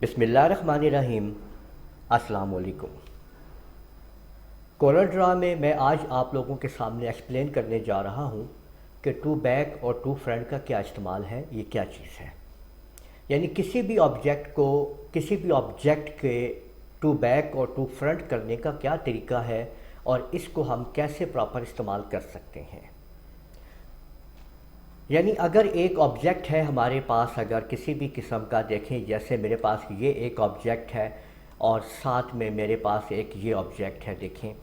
बिस्मिल्लाहिर्रहमानिर्रहीम। अस्सलाम वालेकुम। कोरल ड्रा में मैं आज आप लोगों के सामने एक्सप्लेन करने जा रहा हूँ कि टू बैक और टू फ्रंट का क्या इस्तेमाल है, ये क्या चीज़ है। यानी किसी भी ऑब्जेक्ट के टू बैक और टू फ्रंट करने का क्या तरीका है और इसको हम कैसे प्रॉपर इस्तेमाल कर सकते हैं। यानी अगर एक ऑब्जेक्ट है हमारे पास, अगर किसी भी किस्म का देखें, जैसे मेरे पास ये एक ऑब्जेक्ट है और साथ में मेरे पास एक ये ऑब्जेक्ट है। देखें,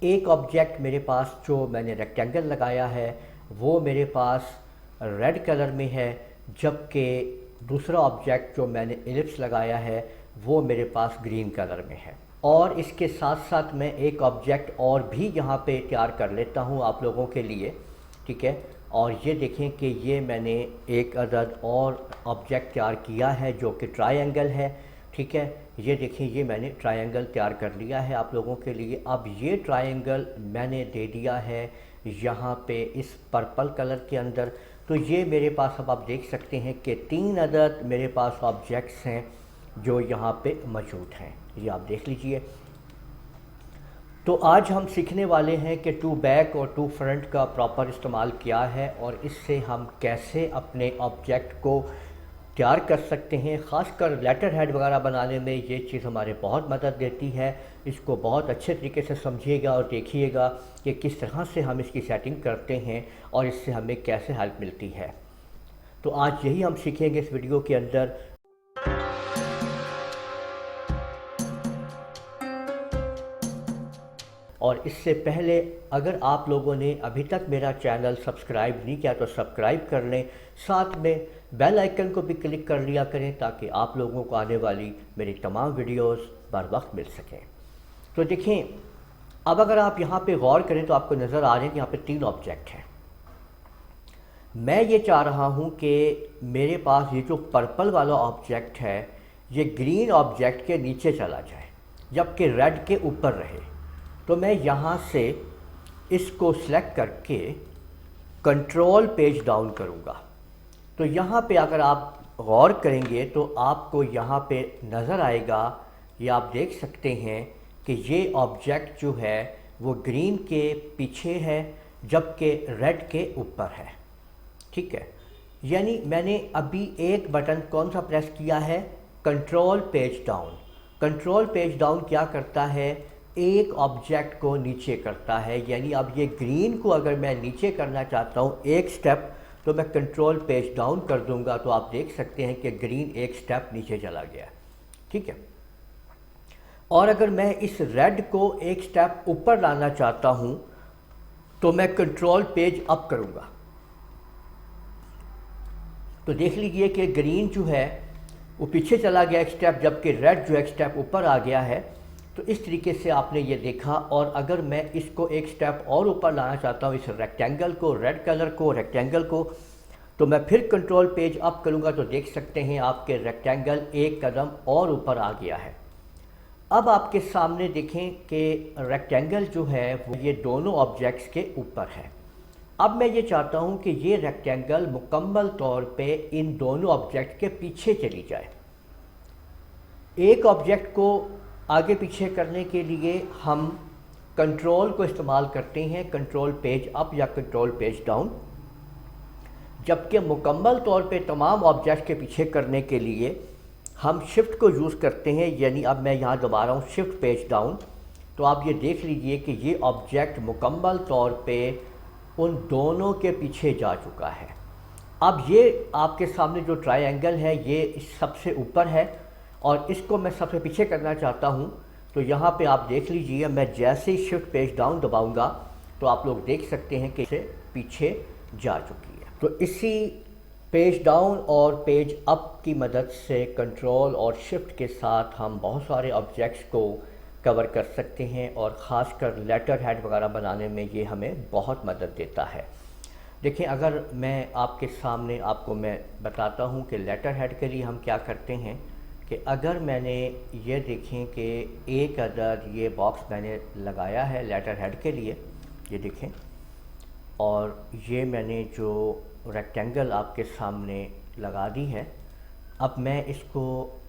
एक ऑब्जेक्ट मेरे पास जो मैंने रेक्टेंगल लगाया है वो मेरे पास रेड कलर में है, जबकि दूसरा ऑब्जेक्ट जो मैंने एलिप्स लगाया है वो मेरे पास ग्रीन कलर में है। और इसके साथ साथ मैं एक ऑब्जेक्ट और भी यहाँ पे तैयार कर लेता हूँ आप लोगों के लिए, ठीक है। और ये देखें कि ये मैंने एक अदद और ऑब्जेक्ट तैयार किया है जो कि ट्रायंगल है, ठीक है। ये देखें, ये मैंने ट्रायंगल तैयार कर लिया है आप लोगों के लिए। अब ये ट्रायंगल मैंने दे दिया है यहाँ पे इस पर्पल कलर के अंदर। तो ये मेरे पास, अब आप देख सकते हैं कि 3 अदद मेरे पास ऑब्जेक्ट्स हैं जो यहाँ पे मौजूद हैं। ये आप देख लीजिए। तो आज हम सीखने वाले हैं कि टू बैक और टू फ्रंट का प्रॉपर इस्तेमाल क्या है और इससे हम कैसे अपने ऑब्जेक्ट को तैयार कर सकते हैं। ख़ासकर लेटर हेड वगैरह बनाने में ये चीज़ हमारे बहुत मदद देती है। इसको बहुत अच्छे तरीके से समझिएगा और देखिएगा कि किस तरह से हम इसकी सेटिंग करते हैं और इससे हमें कैसे हेल्प मिलती है। तो आज यही हम सीखेंगे इस वीडियो के अंदर। और इससे पहले अगर आप लोगों ने अभी तक मेरा चैनल सब्सक्राइब नहीं किया तो सब्सक्राइब कर लें, साथ में बेल आइकन को भी क्लिक कर लिया करें ताकि आप लोगों को आने वाली मेरी तमाम वीडियोस बर वक्त मिल सकें। तो देखें, अब अगर आप यहाँ पे गौर करें तो आपको नज़र आ रहे हैं कि यहाँ पे 3 ऑब्जेक्ट हैं। मैं ये चाह रहा हूँ कि मेरे पास ये जो पर्पल वाला ऑब्जेक्ट है ये ग्रीन ऑब्जेक्ट के नीचे चला जाए जबकि रेड के ऊपर रहे। तो मैं यहाँ से इसको सिलेक्ट करके कंट्रोल पेज डाउन करूँगा। तो यहाँ पे अगर आप गौर करेंगे तो आपको यहाँ पे नज़र आएगा, ये आप देख सकते हैं कि ये ऑब्जेक्ट जो है वो ग्रीन के पीछे है जबकि रेड के ऊपर है, ठीक है। यानी मैंने अभी एक बटन कौन सा प्रेस किया है, control page down. Control page down क्या करता है, एक ऑब्जेक्ट को नीचे करता है। यानी अब ये ग्रीन को अगर मैं नीचे करना चाहता हूँ एक स्टेप, तो मैं कंट्रोल पेज डाउन कर दूंगा तो आप देख सकते हैं कि ग्रीन एक स्टेप नीचे चला गया, ठीक है। और अगर मैं इस रेड को एक स्टेप ऊपर लाना चाहता हूँ तो मैं कंट्रोल पेज अप करूँगा। तो देख लीजिए कि ग्रीन जो है वो पीछे चला गया एक स्टेप, जबकि रेड जो एक स्टेप ऊपर आ गया है। तो इस तरीके से आपने ये देखा। और अगर मैं इसको एक स्टेप और ऊपर लाना चाहता हूँ, इस रेक्टेंगल को, रेड कलर को, रेक्टेंगल को, तो मैं फिर कंट्रोल पेज अप करूँगा तो देख सकते हैं आपके रेक्टेंगल एक कदम और ऊपर आ गया है। अब आपके सामने देखें कि रेक्टेंगल जो है वो ये दोनों ऑब्जेक्ट्स के ऊपर है। अब मैं ये चाहता हूँ कि ये रेक्टेंगल मुकम्मल तौर पे इन दोनों ऑब्जेक्ट के पीछे चली जाए। एक ऑब्जेक्ट को आगे पीछे करने के लिए हम कंट्रोल को इस्तेमाल करते हैं, कंट्रोल पेज अप या कंट्रोल पेज डाउन, जबकि मुकम्मल तौर पे तमाम ऑब्जेक्ट के पीछे करने के लिए हम शिफ्ट को यूज़ करते हैं। यानी अब मैं यहाँ दबा रहा हूँ शिफ्ट पेज डाउन, तो आप ये देख लीजिए कि ये ऑब्जेक्ट मुकम्मल तौर पे उन दोनों के पीछे जा चुका है। अब ये आपके सामने जो ट्रायंगल है ये सबसे ऊपर है और इसको मैं सबसे पीछे करना चाहता हूँ। तो यहाँ पे आप देख लीजिए, मैं जैसे ही शिफ्ट पेज डाउन दबाऊँगा तो आप लोग देख सकते हैं कि इसे पीछे जा चुकी है। तो इसी पेज डाउन और पेज अप की मदद से कंट्रोल और शिफ्ट के साथ हम बहुत सारे ऑब्जेक्ट्स को कवर कर सकते हैं और ख़ासकर लेटर हेड वगैरह बनाने में ये हमें बहुत मदद देता है। देखिए, अगर मैं आपके सामने आपको मैं बताता हूँ कि लेटर हेड के लिए हम क्या करते हैं कि अगर मैंने ये देखें कि एक अदद ये बॉक्स मैंने लगाया है लेटर हेड के लिए, ये देखें, और ये मैंने जो रेक्टेंगल आपके सामने लगा दी है, अब मैं इसको